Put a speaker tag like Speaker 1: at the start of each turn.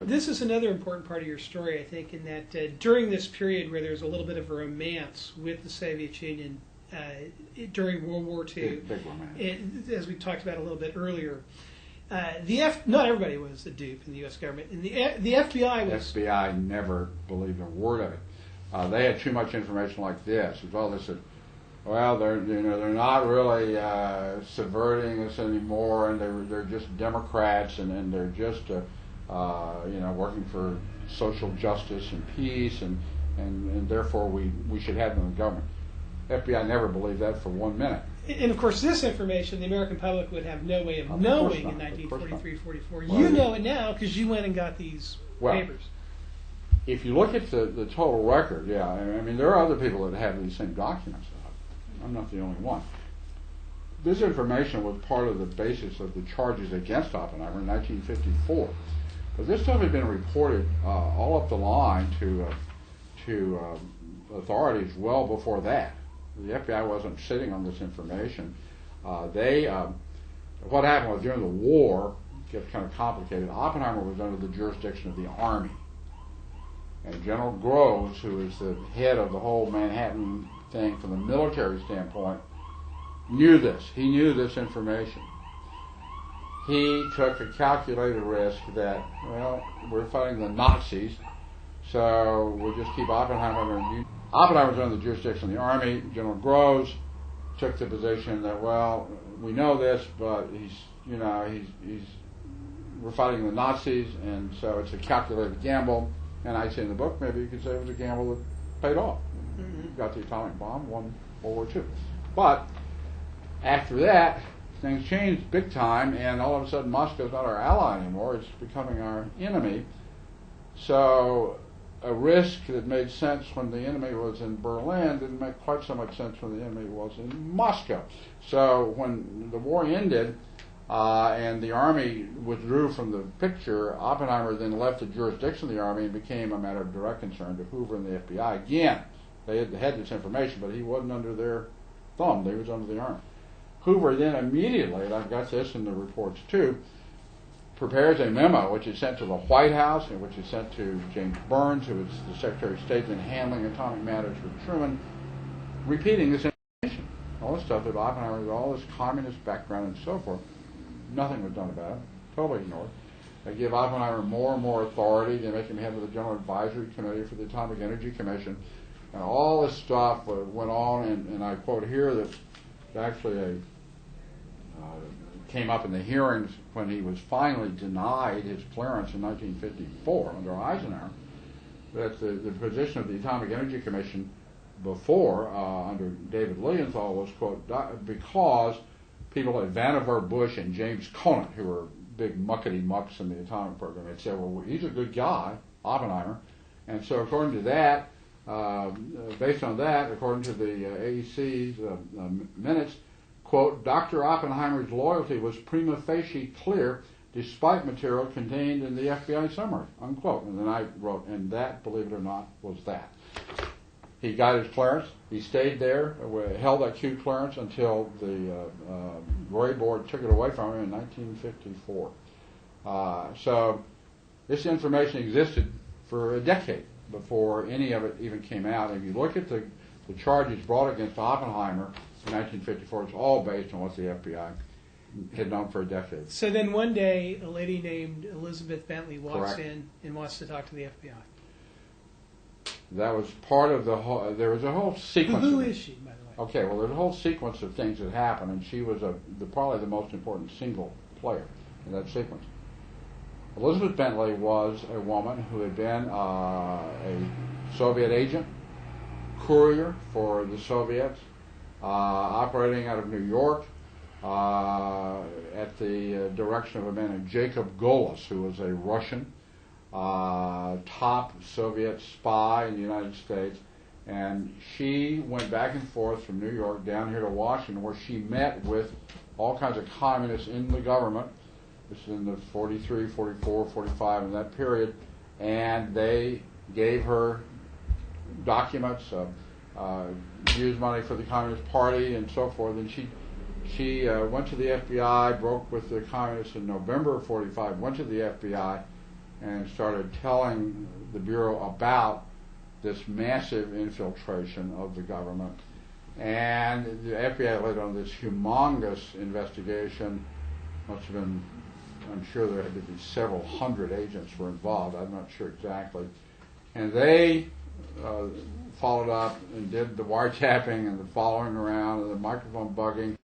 Speaker 1: This is another important part of your story, I think, in that during this period where there's a little bit of a romance with the Soviet Union during World War II,
Speaker 2: big romance.
Speaker 1: As we talked about a little bit earlier, not everybody was a dupe in the U.S. government, and the FBI was.
Speaker 2: The FBI never believed a word of it. They had too much information like this. Well, they said, well, they're not really subverting us anymore, and they're just Democrats, and they're just working for social justice and peace, and therefore we should have them in the government. FBI never believed that for 1 minute.
Speaker 1: And of course, this information the American public would have no way of knowing in 1943-44.
Speaker 2: Well,
Speaker 1: you know it now because you went and got these papers.
Speaker 2: If you look at the total record, yeah, I mean, there are other people that have these same documents. I'm not the only one. This information was part of the basis of the charges against Oppenheimer in 1954. But this stuff had been reported all up the line to authorities well before that. The FBI wasn't sitting on this information. What happened was during the war, it gets kind of complicated. Oppenheimer was under the jurisdiction of the Army. And General Groves, who is the head of the whole Manhattan thing from the military standpoint, knew this. He knew this information. He took a calculated risk that, well, we're fighting the Nazis, so we'll just keep Oppenheimer under. Oppenheimer was under the jurisdiction of the Army. General Groves took the position that, well, we know this, but we're fighting the Nazis, and so it's a calculated gamble. And I say in the book, maybe you could say it was a gamble that paid off. Mm-hmm. Got the atomic bomb, won World War II. But after that, things changed big time, and all of a sudden Moscow's not our ally anymore. It's becoming our enemy. So a risk that made sense when the enemy was in Berlin didn't make quite so much sense when the enemy was in Moscow. So when the war ended and the Army withdrew from the picture, Oppenheimer then left the jurisdiction of the Army and became a matter of direct concern to Hoover and the FBI. Again, they had this information, but he wasn't under their thumb. They was under the Army. Hoover then immediately, and I've got this in the reports too, prepares a memo which is sent to the White House and which is sent to James Burns, who was the Secretary of State in handling atomic matters for Truman, repeating this information. All this stuff that Oppenheimer had all this communist background and so forth. Nothing was done about it. Totally ignored. They give Oppenheimer more and more authority. They make him head of the General Advisory Committee for the Atomic Energy Commission. And all this stuff went on, and I quote here that actually came up in the hearings when he was finally denied his clearance in 1954 under Eisenhower, that the position of the Atomic Energy Commission before, under David Lilienthal, was, quote, because people like Vannevar Bush and James Conant, who were big muckety-mucks in the atomic program, had said, well, he's a good guy, Oppenheimer. And so according to that, based on that, according to the AEC's minutes, quote, Dr. Oppenheimer's loyalty was prima facie clear despite material contained in the FBI summary, unquote. And then I wrote, and that, believe it or not, was that. He got his clearance. He stayed there, held that Q clearance until the Gray Board took it away from him in 1954. So this information existed for a decade before any of it even came out. If you look at the charges brought against Oppenheimer in 1954, it's all based on what the FBI had known for a decade.
Speaker 1: So then one day, a lady named Elizabeth Bentley walks
Speaker 2: Correct.
Speaker 1: in and wants to talk to the FBI.
Speaker 2: That was part of the whole, there was a whole sequence.
Speaker 1: Who is she, by the way?
Speaker 2: Okay, well, there's a whole sequence of things that happened, and she was probably the most important single player in that sequence. Elizabeth Bentley was a woman who had been a Soviet agent, courier for the Soviets, operating out of New York at the direction of a man named Jacob Golis, who was a Russian top Soviet spy in the United States. And she went back and forth from New York down here to Washington, where she met with all kinds of communists in the government. This is in the 43, 44, 45, in that period. And they gave her documents, used money for the Communist Party and so forth. And she went to the FBI, broke with the communists in November of 45, went to the FBI, and started telling the Bureau about this massive infiltration of the government. And the FBI led on this humongous investigation. Must have been, I'm sure there had to be several hundred agents were involved. I'm not sure exactly. And they followed up and did the wiretapping and the following around and the microphone bugging.